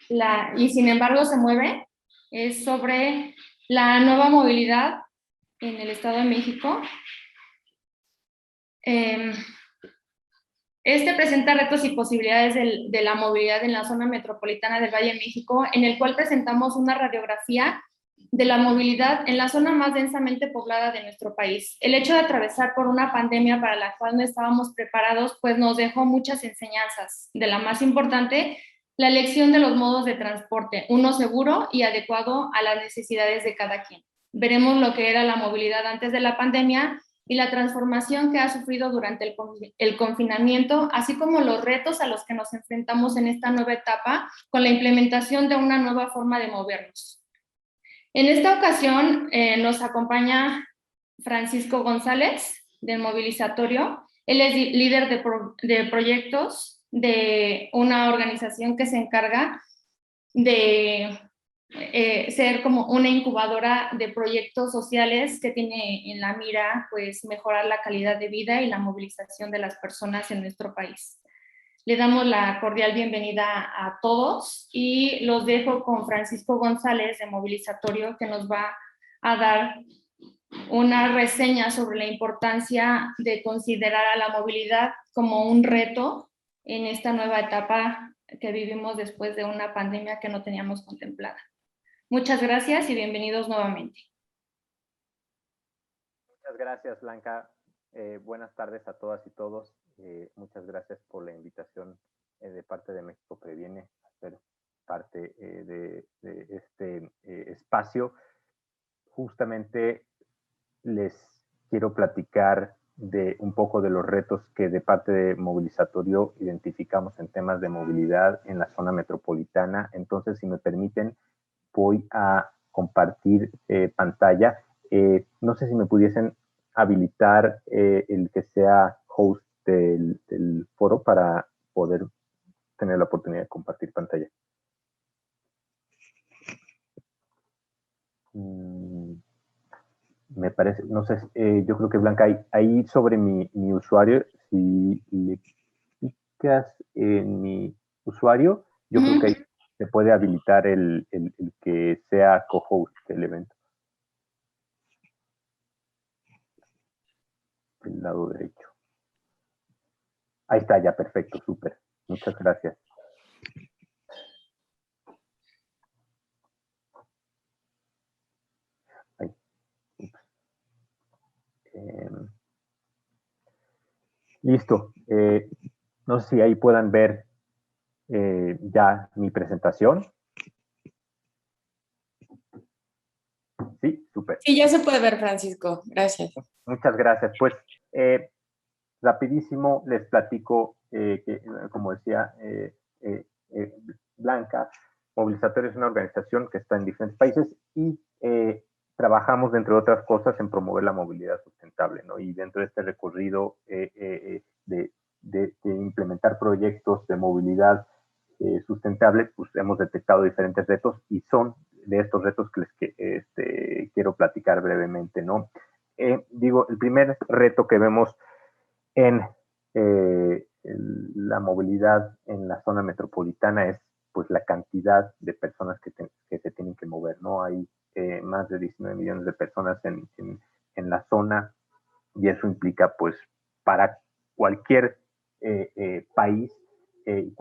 y sin embargo se mueve, es sobre la nueva movilidad en el Estado de México. Este presenta retos y posibilidades de la movilidad en la zona metropolitana del Valle de México, en el cual presentamos una radiografía de la movilidad en la zona más densamente poblada de nuestro país. El hecho de atravesar por una pandemia para la cual no estábamos preparados, pues nos dejó muchas enseñanzas. De la más importante, la elección de los modos de transporte, uno seguro y adecuado a las necesidades de cada quien. Veremos lo que era la movilidad antes de la pandemia y la transformación que ha sufrido durante el confinamiento, así como los retos a los que nos enfrentamos en esta nueva etapa con la implementación de una nueva forma de movernos. En esta ocasión nos acompaña Francisco González, del Movilizatorio. Él es líder de proyectos de una organización que se encarga de ser como una incubadora de proyectos sociales que tiene en la mira pues mejorar la calidad de vida y la movilización de las personas en nuestro país. Le damos la cordial bienvenida a todos y los dejo con Francisco González de Movilizatorio, que nos va a dar una reseña sobre la importancia de considerar a la movilidad como un reto en esta nueva etapa que vivimos después de una pandemia que no teníamos contemplada. Muchas gracias y bienvenidos nuevamente. Muchas gracias, Blanca. Buenas tardes a todas y todos. Muchas gracias por la invitación de parte de México Previene a ser parte de este espacio. Justamente les quiero platicar de un poco de los retos que de parte de Movilizatorio identificamos en temas de movilidad en la zona metropolitana. Entonces, si me permiten, voy a compartir pantalla. No sé si me pudiesen habilitar el que sea host del foro para poder tener la oportunidad de compartir pantalla. Me parece, no sé, yo creo que Blanca, ahí sobre mi usuario, si le picas en mi usuario, yo creo que ahí se puede habilitar el que sea co-host del evento. Del lado derecho. Ahí está, ya, perfecto, súper. Muchas gracias. Listo. No sé si ahí puedan ver ya mi presentación. Sí, súper. Sí, ya se puede ver, Francisco. Gracias. Muchas gracias. Pues, rapidísimo les platico que, como decía Blanca, Movilizatorio es una organización que está en diferentes países y trabajamos, entre otras cosas, en promover la movilidad sustentable, ¿no? Y dentro de este recorrido de implementar proyectos de movilidad sustentable, pues hemos detectado diferentes retos y son de estos retos que les quiero platicar brevemente, ¿no? Digo, el primer reto que vemos en la movilidad en la zona metropolitana es pues la cantidad de personas que se tienen que mover, ¿no? Hay más de 19 millones de personas en la zona y eso implica pues para cualquier país,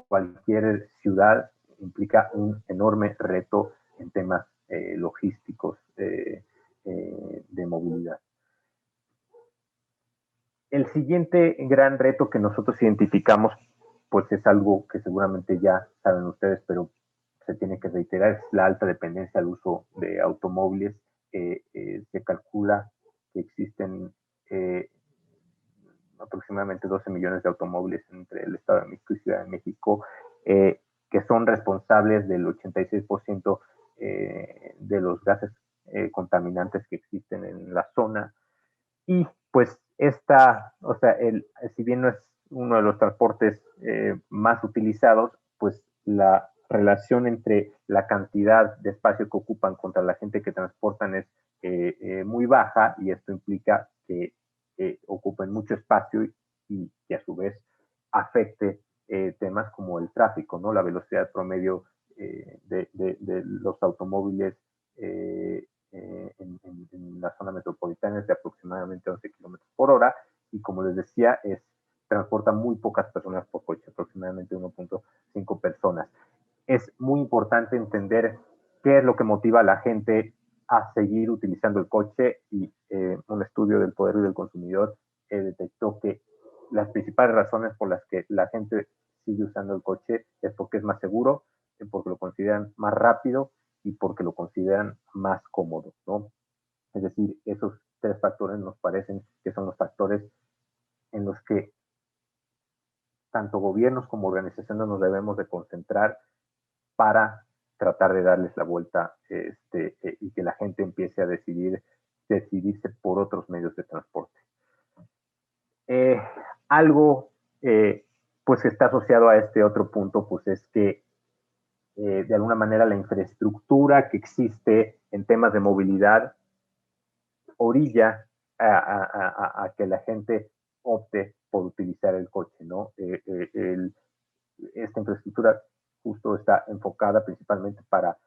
cualquier ciudad, implica un enorme reto en temas logísticos de movilidad. El siguiente gran reto que nosotros identificamos, pues es algo que seguramente ya saben ustedes, pero se tiene que reiterar, es la alta dependencia al uso de automóviles. Se calcula que existen aproximadamente 12 millones de automóviles entre el Estado de México y Ciudad de México, que son responsables del 86% de los gases contaminantes que existen en la zona. Y pues si bien no es uno de los transportes más utilizados, pues la relación entre la cantidad de espacio que ocupan contra la gente que transportan es muy baja y esto implica que ocupen mucho espacio y que a su vez afecte temas como el tráfico, ¿no? La velocidad promedio de los automóviles en la zona metropolitana es de aproximadamente 11 kilómetros por hora, y como les decía, transporta muy pocas personas por coche, aproximadamente 1.5 personas. Es muy importante entender qué es lo que motiva a la gente a seguir utilizando el coche, y un estudio del Poder y del Consumidor detectó que las principales razones por las que la gente sigue usando el coche es porque es más seguro, porque lo consideran más rápido y porque lo consideran más cómodo, ¿no? Es decir, esos tres factores nos parecen que son los factores en los que tanto gobiernos como organizaciones nos debemos de concentrar para tratar de darles la vuelta y que la gente empiece a decidirse por otros medios de transporte. Algo pues que está asociado a este otro punto, pues es que de alguna manera la infraestructura que existe en temas de movilidad orilla a que la gente opte por utilizar el coche, ¿no? Esta infraestructura justo está enfocada principalmente para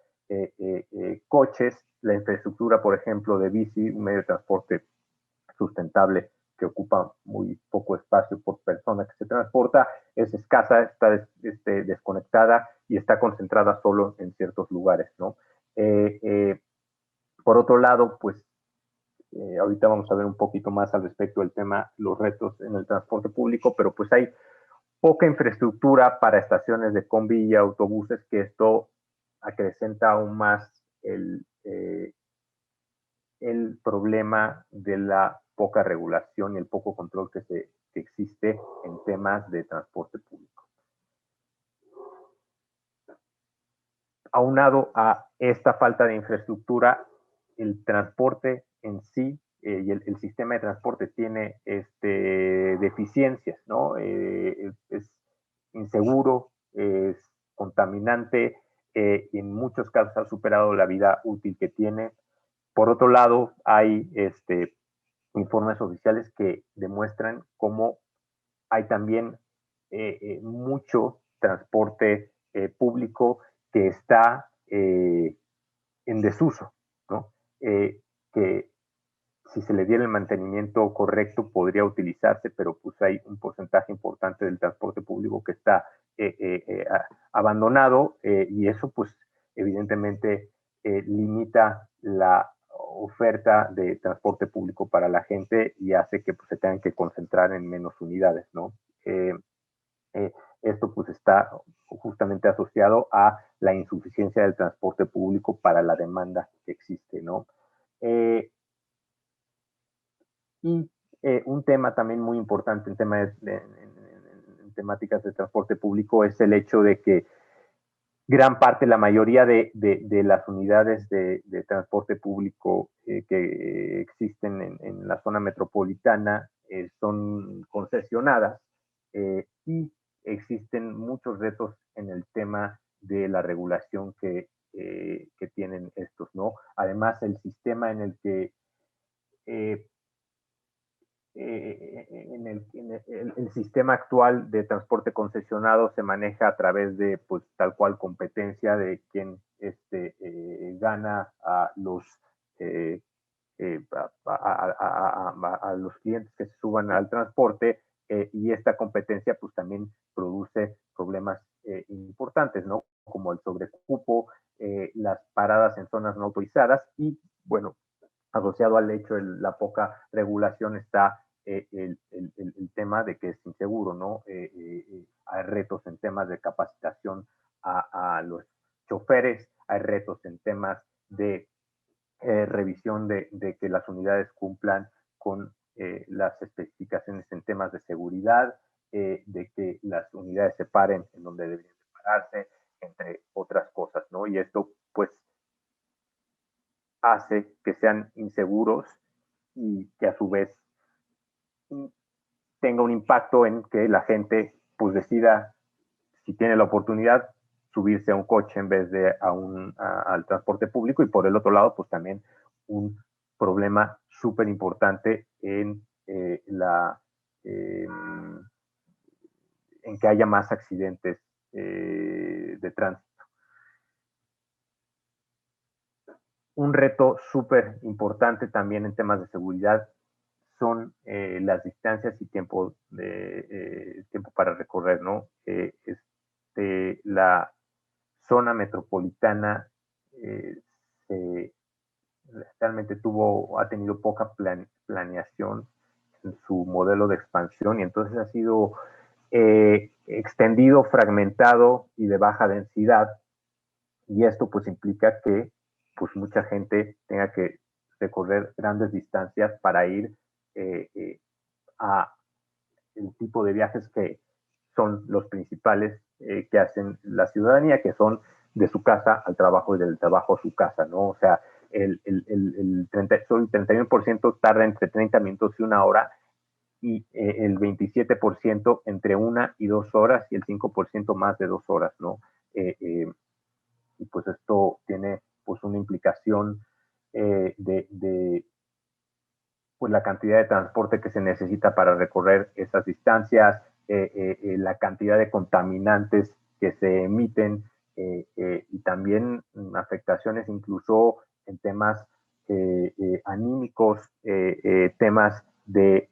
coches, la infraestructura, por ejemplo, de bici, un medio de transporte sustentable que ocupa muy poco espacio por persona que se transporta, es escasa, está desconectada y está concentrada solo en ciertos lugares, ¿no? Por otro lado, pues ahorita vamos a ver un poquito más al respecto del tema, los retos en el transporte público, pero pues hay poca infraestructura para estaciones de combi y autobuses, que esto acrecenta aún más el problema de la poca regulación y el poco control que existe en temas de transporte público. Aunado a esta falta de infraestructura, el transporte en sí y el sistema de transporte tiene deficiencias, ¿no? Es inseguro, es contaminante, y en muchos casos ha superado la vida útil que tiene. Por otro lado, hay informes oficiales que demuestran cómo hay también mucho transporte público que está en desuso, ¿no? Que si se le diera el mantenimiento correcto podría utilizarse, pero pues hay un porcentaje importante del transporte público que está abandonado, y eso pues evidentemente limita la oferta de transporte público para la gente y hace que pues, se tengan que concentrar en menos unidades, ¿no? Eh, eh, Esto pues está justamente asociado a la insuficiencia del transporte público para la demanda que existe, ¿no? Y un tema también muy importante en temáticas de transporte público es el hecho de que gran parte, la mayoría de las unidades de transporte público que existen en la zona metropolitana son concesionadas, y existen muchos retos en el tema de la regulación que tienen estos, ¿no? Además, el sistema en el que el sistema actual de transporte concesionado se maneja a través de, pues, tal cual competencia de quien gana a los a los clientes que se suban al transporte, y esta competencia pues también produce problemas importantes, ¿no? Como el sobrecupo, las paradas en zonas no autorizadas y, bueno, asociado al hecho de la poca regulación está el tema de que es inseguro, ¿no? Hay retos en temas de capacitación a los choferes, hay retos en temas de revisión de que las unidades cumplan con las especificaciones en temas de seguridad, de que las unidades se paren en donde deberían de pararse, entre otras cosas, ¿no? Y esto, pues, hace que sean inseguros y que a su vez tenga un impacto en que la gente pues decida, si tiene la oportunidad, subirse a un coche en vez de al transporte público. Y por el otro lado, pues también un problema súper importante en que haya más accidentes de tránsito. un reto súper importante también en temas de seguridad son las distancias y tiempo para recorrer, ¿no? La zona metropolitana realmente ha tenido poca planeación en su modelo de expansión y entonces ha sido extendido, fragmentado y de baja densidad, y esto pues implica que pues mucha gente tenga que recorrer grandes distancias para ir a el tipo de viajes que son los principales que hacen la ciudadanía, que son de su casa al trabajo y del trabajo a su casa, ¿no? O sea, solo el 31% tarda entre 30 minutos y una hora, y el 27% entre 1 y 2 horas, y el 5% más de 2 horas, ¿no? Y pues esto tiene pues una implicación de pues la cantidad de transporte que se necesita para recorrer esas distancias, la cantidad de contaminantes que se emiten, y también afectaciones incluso en temas anímicos, temas de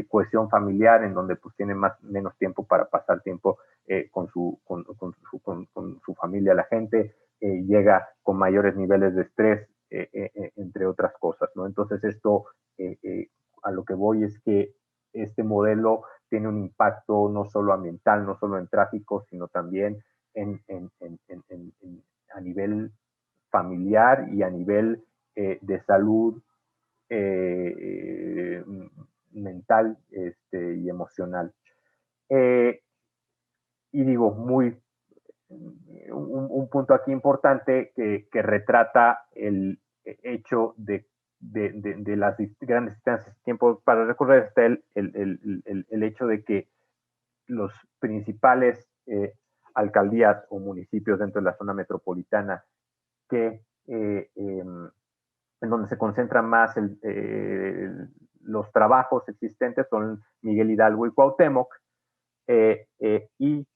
cohesión familiar, en donde pues tienen menos tiempo para pasar tiempo con su familia. La gente llega con mayores niveles de estrés, entre otras cosas, ¿no? Entonces esto, a lo que voy es que este modelo tiene un impacto no solo ambiental, no solo en tráfico, sino también a nivel familiar y a nivel de salud mental y emocional. Y digo, un punto aquí importante que retrata el hecho de las grandes distancias, tiempo para recorrer, está el hecho de que los principales alcaldías o municipios dentro de la zona metropolitana que en donde se concentran más los trabajos existentes son Miguel Hidalgo y Cuauhtémoc, y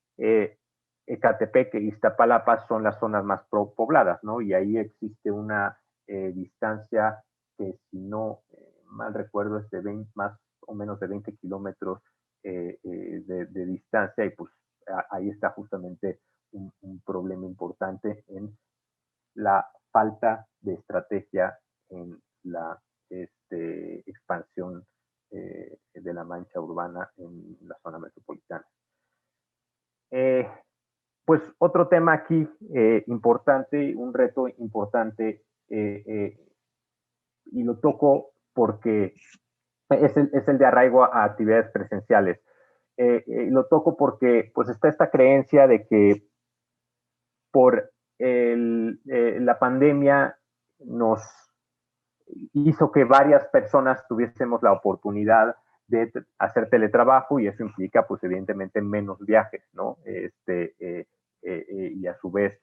Ecatepec e Iztapalapa son las zonas más pobladas, ¿no? Y ahí existe una distancia que, si no mal recuerdo, es de más o menos de 20 kilómetros de distancia, y pues ahí está justamente un problema importante en la falta de estrategia en la expansión de la mancha urbana en la zona metropolitana. Pues otro tema aquí importante, un reto importante, y lo toco porque es el de arraigo a actividades presenciales. Lo toco porque pues está esta creencia de que por la pandemia nos hizo que varias personas tuviésemos la oportunidad de hacer teletrabajo, y eso implica pues evidentemente menos viajes, ¿no? Y a su vez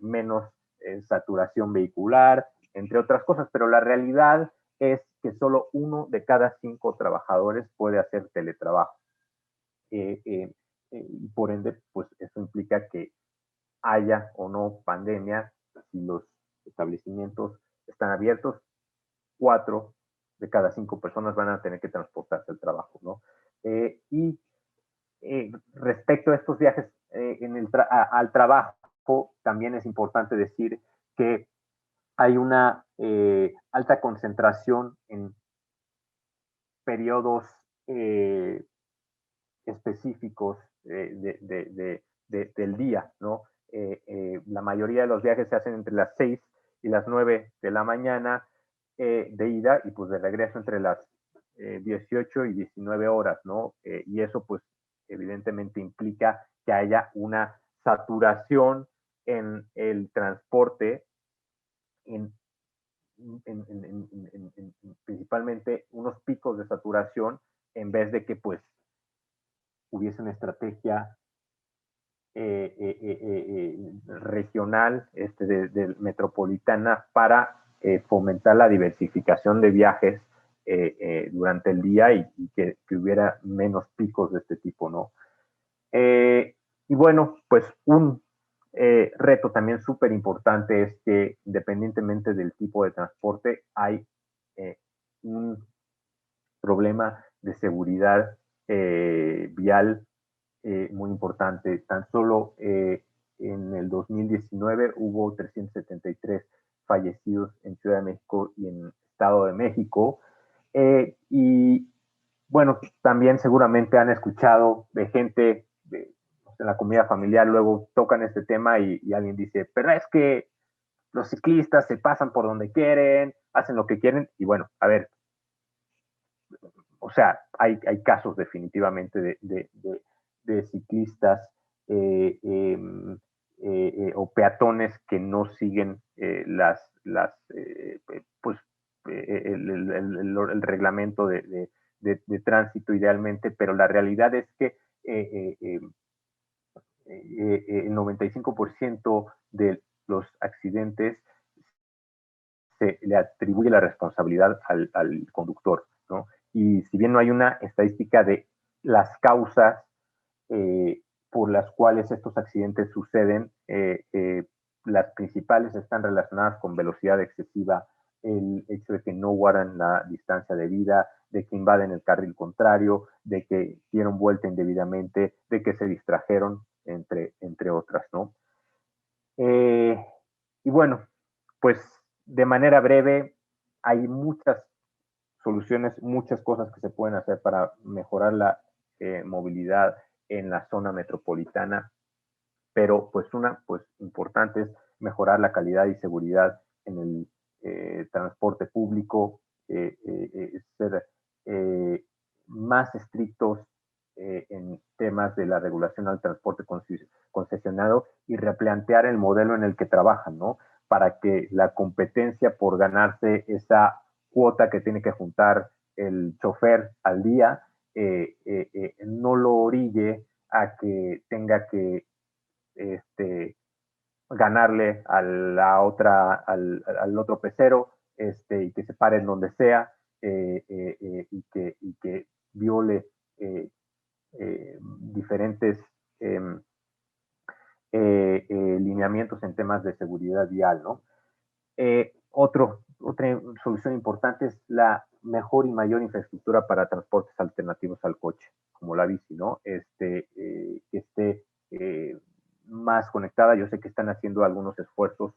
menos saturación vehicular, entre otras cosas, pero la realidad es que solo 1 de cada 5 trabajadores puede hacer teletrabajo. Y por ende, pues eso implica que haya o no pandemia, si los establecimientos están abiertos, 4 de cada 5 personas van a tener que transportarse al trabajo, ¿no? Y respecto a estos viajes al trabajo, también es importante decir que hay una alta concentración en periodos específicos del día, ¿no? La mayoría de los viajes se hacen entre las 6 y las 9 de la mañana, de ida, y pues de regreso entre las 18 y 19 horas, ¿no? Y eso pues evidentemente implica que haya una saturación en el transporte, principalmente unos picos de saturación, en vez de que pues hubiese una estrategia regional, metropolitana, para fomentar la diversificación de viajes durante el día, y que hubiera menos picos de este tipo, ¿no? Y bueno, pues un reto también súper importante es que independientemente del tipo de transporte hay un problema de seguridad vial muy importante. Tan solo en el 2019 hubo 373 fallecidos en Ciudad de México y en Estado de México. Y bueno, también seguramente han escuchado de gente en la comunidad familiar, luego tocan este tema y alguien dice, pero es que los ciclistas se pasan por donde quieren, hacen lo que quieren, y bueno, a ver, o sea, hay casos definitivamente de ciclistas o peatones que no siguen pues, el reglamento de tránsito idealmente, pero la realidad es que el 95% de los accidentes se le atribuye la responsabilidad al conductor, ¿no? Y si bien no hay una estadística de las causas por las cuales estos accidentes suceden, las principales están relacionadas con velocidad excesiva, el hecho de que no guardan la distancia debida, de que invaden el carril contrario, de que dieron vuelta indebidamente, de que se distrajeron, entre otras, ¿no? Y bueno, pues de manera breve, hay muchas soluciones, muchas cosas que se pueden hacer para mejorar la movilidad en la zona metropolitana, pero pues una pues importante es mejorar la calidad y seguridad en el transporte público, ser más estrictos en temas de la regulación al transporte concesionado y replantear el modelo en el que trabajan, ¿no? Para que la competencia por ganarse esa cuota que tiene que juntar el chofer al día no lo orille a que tenga que ganarle a la otra, al otro pecero, y que se pare en donde sea, y que viole diferentes lineamientos en temas de seguridad vial, ¿no? Otra solución importante es la mejor y mayor infraestructura para transportes alternativos al coche, como la bici, ¿no? Que esté más conectada. Yo sé que están haciendo algunos esfuerzos,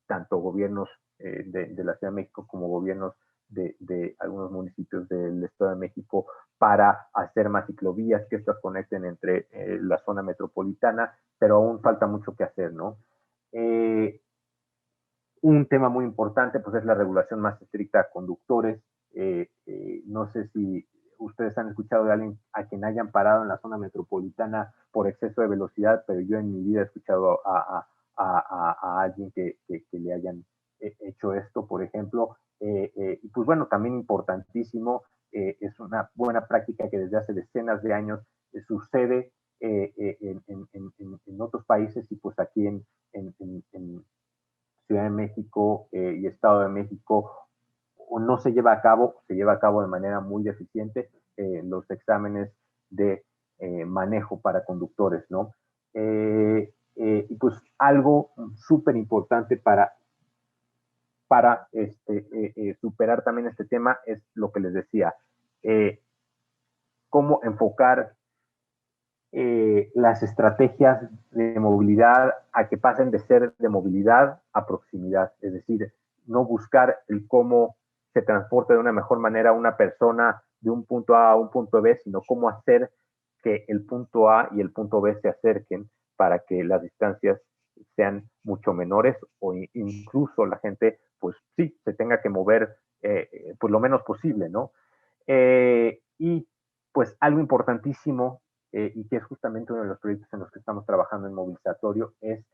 tanto gobiernos de la Ciudad de México como gobiernos de algunos municipios del Estado de México para hacer más ciclovías, que estas conecten entre la zona metropolitana, pero aún falta mucho que hacer, ¿no? Un tema muy importante pues es la regulación más estricta a conductores. No sé si ustedes han escuchado de alguien a quien hayan parado en la zona metropolitana por exceso de velocidad, pero yo en mi vida he escuchado a alguien que le hayan hecho esto, por ejemplo. Y pues bueno, también importantísimo, es una buena práctica que desde hace decenas de años sucede en otros países y pues aquí en Ciudad de México y Estado de México o no se lleva a cabo, se lleva a cabo de manera muy deficiente los exámenes de manejo para conductores, ¿no? Y pues algo súper importante para superar también este tema es lo que les decía, cómo enfocar las estrategias de movilidad a que pasen de ser de movilidad a proximidad, es decir, no buscar el cómo se transporta de una mejor manera una persona de un punto A a un punto B, sino cómo hacer que el punto A y el punto B se acerquen para que las distancias sean mucho menores o incluso la gente, pues sí, se tenga que mover pues lo menos posible, ¿no? Y pues algo importantísimo y que es justamente uno de los proyectos en los que estamos trabajando en Movilizatorio, es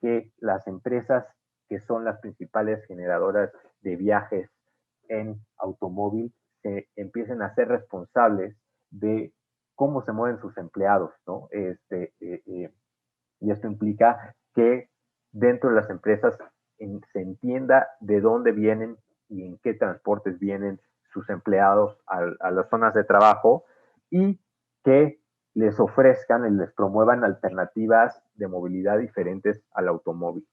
que las empresas que son las principales generadoras de viajes en automóvil se empiecen a ser responsables de cómo se mueven sus empleados, ¿no? Y esto implica que dentro de las empresas se entienda de dónde vienen y en qué transportes vienen sus empleados a las zonas de trabajo y que les ofrezcan y les promuevan alternativas de movilidad diferentes al automóvil,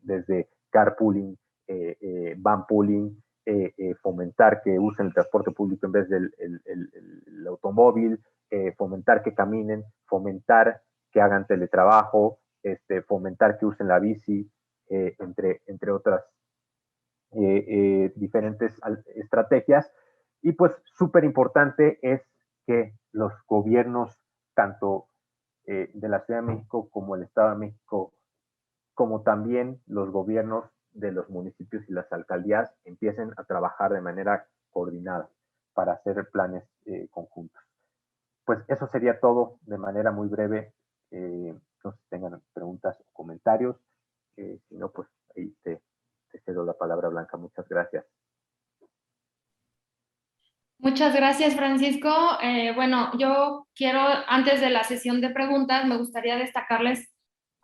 desde carpooling, vanpooling, fomentar que usen el transporte público en vez del el automóvil, fomentar que caminen, fomentar que hagan teletrabajo, fomentar que usen la bici, entre otras diferentes estrategias. Y pues súper importante es que los gobiernos, tanto de la Ciudad de México como el Estado de México, como también los gobiernos de los municipios y las alcaldías, empiecen a trabajar de manera coordinada para hacer planes conjuntos. Pues eso sería todo de manera muy breve. No sé si tengan preguntas o comentarios. Si no, pues ahí te cedo la palabra, Blanca. Muchas gracias. Muchas gracias, Francisco. Bueno, yo quiero, antes de la sesión de preguntas, me gustaría destacarles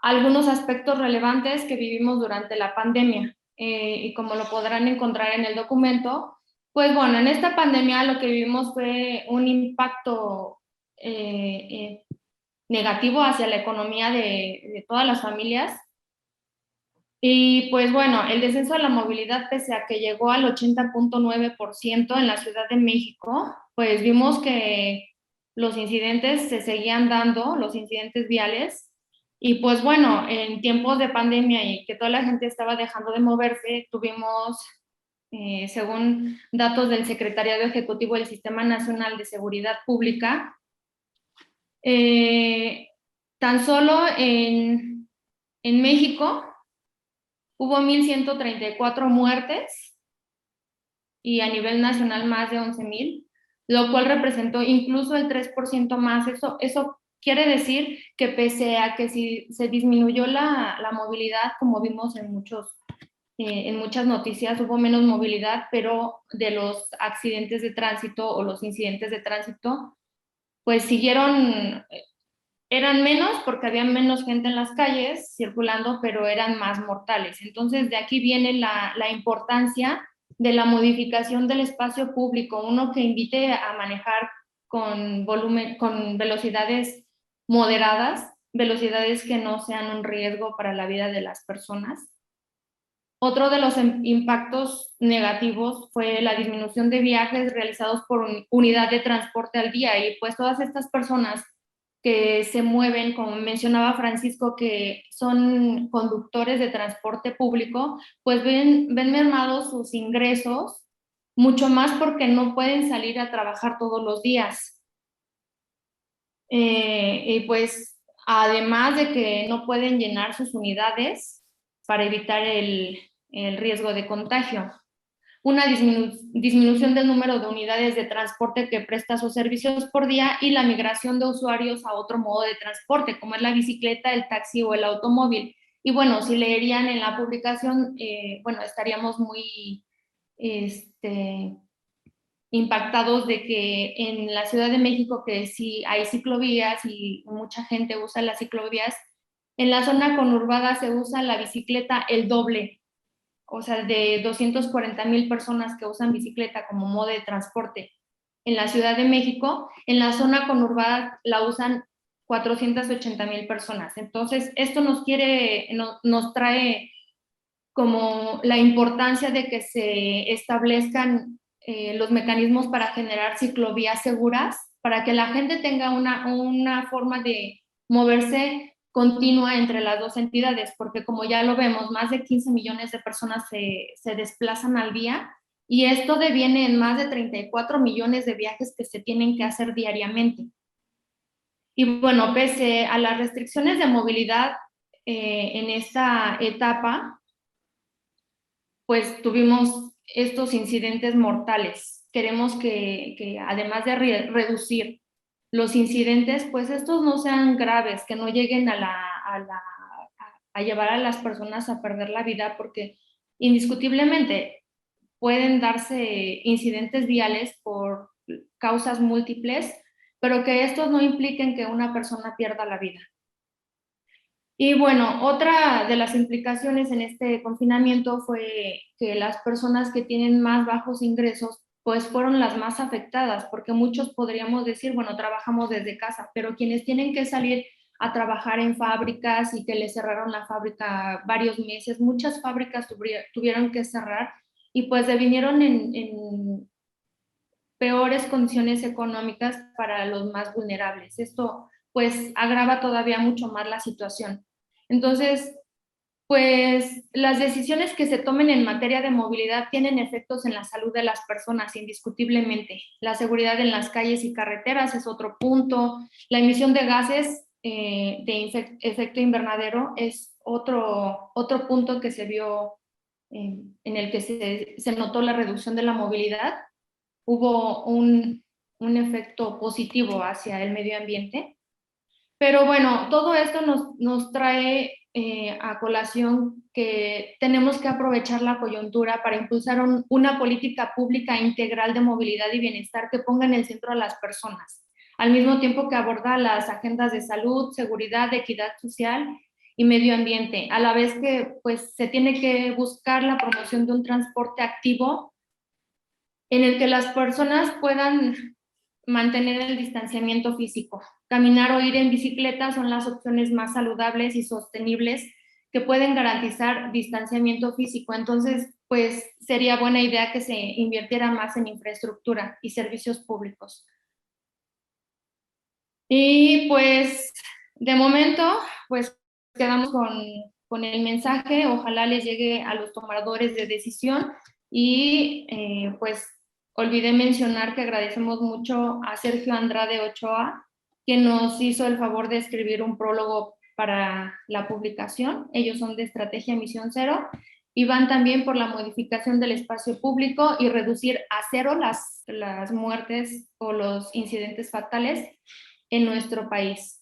algunos aspectos relevantes que vivimos durante la pandemia. Y como lo podrán encontrar en el documento, pues bueno, en esta pandemia lo que vivimos fue un impacto negativo hacia la economía de todas las familias. Y pues bueno, el descenso de la movilidad, pese a que llegó al 80.9% en la Ciudad de México, pues vimos que los incidentes se seguían dando, los incidentes viales. Y pues bueno, en tiempos de pandemia y que toda la gente estaba dejando de moverse, tuvimos, según datos del Secretariado Ejecutivo del Sistema Nacional de Seguridad Pública, tan solo en México hubo 1,134 muertes y a nivel nacional más de 11,000, lo cual representó incluso el 3% más. Eso quiere decir que pese a que si se disminuyó la movilidad, como vimos en muchas noticias, hubo menos movilidad, pero de los accidentes de tránsito o los incidentes de tránsito, pues eran menos porque había menos gente en las calles circulando, pero eran más mortales. Entonces, de aquí viene la importancia de la modificación del espacio público, uno que invite a manejar con velocidades moderadas, velocidades que no sean un riesgo para la vida de las personas. Otro de los impactos negativos fue la disminución de viajes realizados por unidad de transporte al día, y pues todas estas personas que se mueven, como mencionaba Francisco, que son conductores de transporte público, pues ven mermados sus ingresos, mucho más porque no pueden salir a trabajar todos los días. Y pues además de que no pueden llenar sus unidades para evitar el riesgo de contagio. Una disminución del número de unidades de transporte que presta sus servicios por día y la migración de usuarios a otro modo de transporte, como es la bicicleta, el taxi o el automóvil. Y bueno, si leerían en la publicación, bueno, estaríamos muy impactados de que en la Ciudad de México, que sí hay ciclovías y mucha gente usa las ciclovías, en la zona conurbada se usa la bicicleta el doble. O sea, de 240,000 personas que usan bicicleta como modo de transporte en la Ciudad de México, en la zona conurbada la usan 480,000 personas. Entonces, esto nos trae como la importancia de que se establezcan los mecanismos para generar ciclovías seguras, para que la gente tenga una forma de moverse continua entre las dos entidades, porque como ya lo vemos, más de 15 millones de personas se desplazan al día, y esto deviene en más de 34 millones de viajes que se tienen que hacer diariamente. Y bueno, pese a las restricciones de movilidad en esta etapa, pues tuvimos estos incidentes mortales. Queremos que además de reducir los incidentes, pues estos no sean graves, que no lleguen a llevar a las personas a perder la vida, porque indiscutiblemente pueden darse incidentes viales por causas múltiples, pero que estos no impliquen que una persona pierda la vida. Y bueno, otra de las implicaciones en este confinamiento fue que las personas que tienen más bajos ingresos pues fueron las más afectadas, porque muchos podríamos decir, bueno, trabajamos desde casa, pero quienes tienen que salir a trabajar en fábricas y que les cerraron la fábrica varios meses, muchas fábricas tuvieron que cerrar y pues devinieron en peores condiciones económicas para los más vulnerables. Esto pues agrava todavía mucho más la situación. Entonces, pues las decisiones que se tomen en materia de movilidad tienen efectos en la salud de las personas, indiscutiblemente. La seguridad en las calles y carreteras es otro punto. La emisión de gases de efecto invernadero es otro punto que se vio, en el que se notó la reducción de la movilidad. Hubo un efecto positivo hacia el medio ambiente. Pero bueno, todo esto nos trae a colación que tenemos que aprovechar la coyuntura para impulsar una política pública integral de movilidad y bienestar que ponga en el centro a las personas, al mismo tiempo que aborda las agendas de salud, seguridad, equidad social y medio ambiente, a la vez que pues, se tiene que buscar la promoción de un transporte activo en el que las personas puedan mantener el distanciamiento físico. Caminar o ir en bicicleta son las opciones más saludables y sostenibles que pueden garantizar distanciamiento físico. Entonces, pues sería buena idea que se invirtiera más en infraestructura y servicios públicos. Y pues, de momento, pues quedamos con el mensaje. Ojalá les llegue a los tomadores de decisión y pues olvidé mencionar que agradecemos mucho a Sergio Andrade Ochoa, quien nos hizo el favor de escribir un prólogo para la publicación. Ellos son de Estrategia Misión Cero y van también por la modificación del espacio público y reducir a cero las muertes o los incidentes fatales en nuestro país.